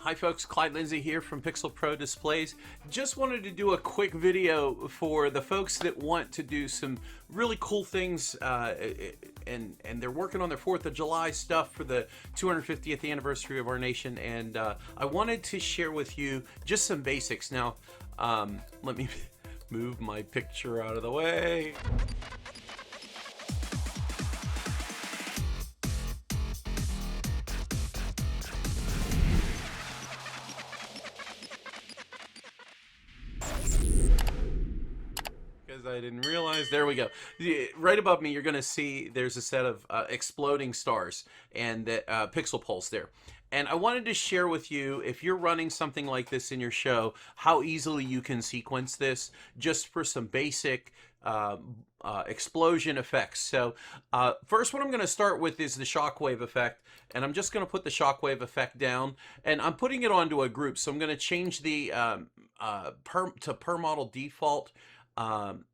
Hi folks, Clyde Lindsay here from Pixel Pro Displays. Just wanted to do a quick video for the folks that want to do some really cool things and they're working on their 4th of July stuff for the 250th anniversary of our nation, and I wanted to share with you just some basics. Now, let me move my picture out of the way. I didn't realize. There we go. Right above me, you're going to see there's a set of exploding stars and pixel pulse there. And I wanted to share with you, if you're running something like this in your show, how easily you can sequence this just for some basic explosion effects. So first, what I'm going to start with is the shockwave effect, and I'm just going to put the shockwave effect down, and I'm putting it onto a group. So I'm going to change the per model default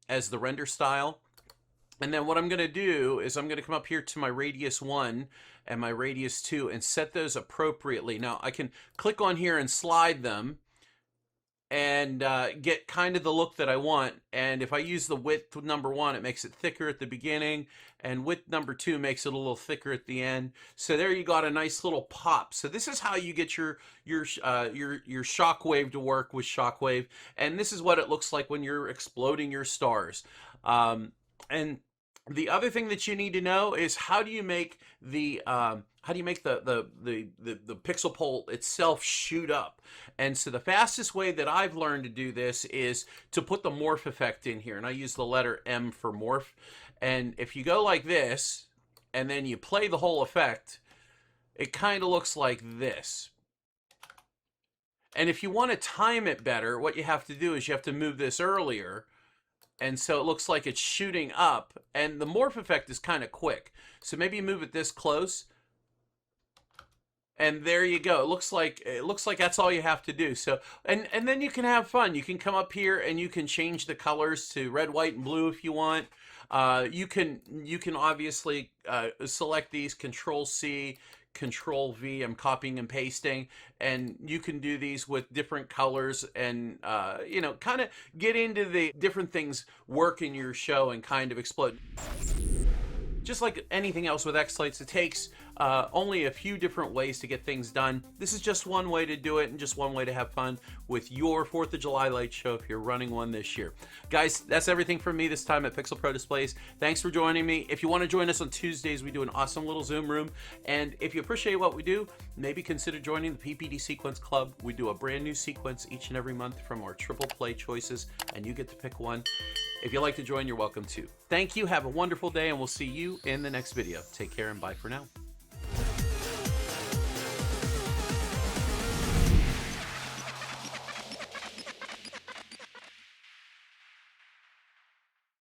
as the render style. And then what I'm going to do is I'm going to come up here to my radius 1 and my radius 2 and set those appropriately. Now I can click on here and slide them and get kind of the look that I want. And if I use the width number 1, it makes it thicker at the beginning, and width number 2 makes it a little thicker at the end. So there you got a nice little pop. So this is how you get your shockwave to work with shockwave, and this is what it looks like when you're exploding your stars. And the other thing that you need to know is how do you make the pixel pole itself shoot up. And so the fastest way that I've learned to do this is to put the morph effect in here, and I use the letter M for morph. And if you go like this and then you play the whole effect, it kind of looks like this. And if you want to time it better, what you have to do is you have to move this earlier, and so it looks like it's shooting up, and the morph effect is kind of quick. So maybe you move it this close, and there you go. It looks like that's all you have to do. So and then you can have fun. You can come up here and you can change the colors to red, white, and blue if you want. You can obviously select these, Control C, Control V. I'm copying and pasting, and you can do these with different colors and you know, kind of get into the different things work in your show and kind of explode. Just like anything else with xLights, it takes only a few different ways to get things done. This is just one way to do it and just one way to have fun with your 4th of July light show if you're running one this year. Guys, that's everything from me this time at Pixel Pro Displays. Thanks for joining me. If you want to join us on Tuesdays, we do an awesome little Zoom room. And if you appreciate what we do, maybe consider joining the PPD Sequence Club. We do a brand new sequence each and every month from our triple play choices, and you get to pick one. If you'd like to join, you're welcome to. Thank you. Have a wonderful day, and we'll see you in the next video. Take care and bye for now.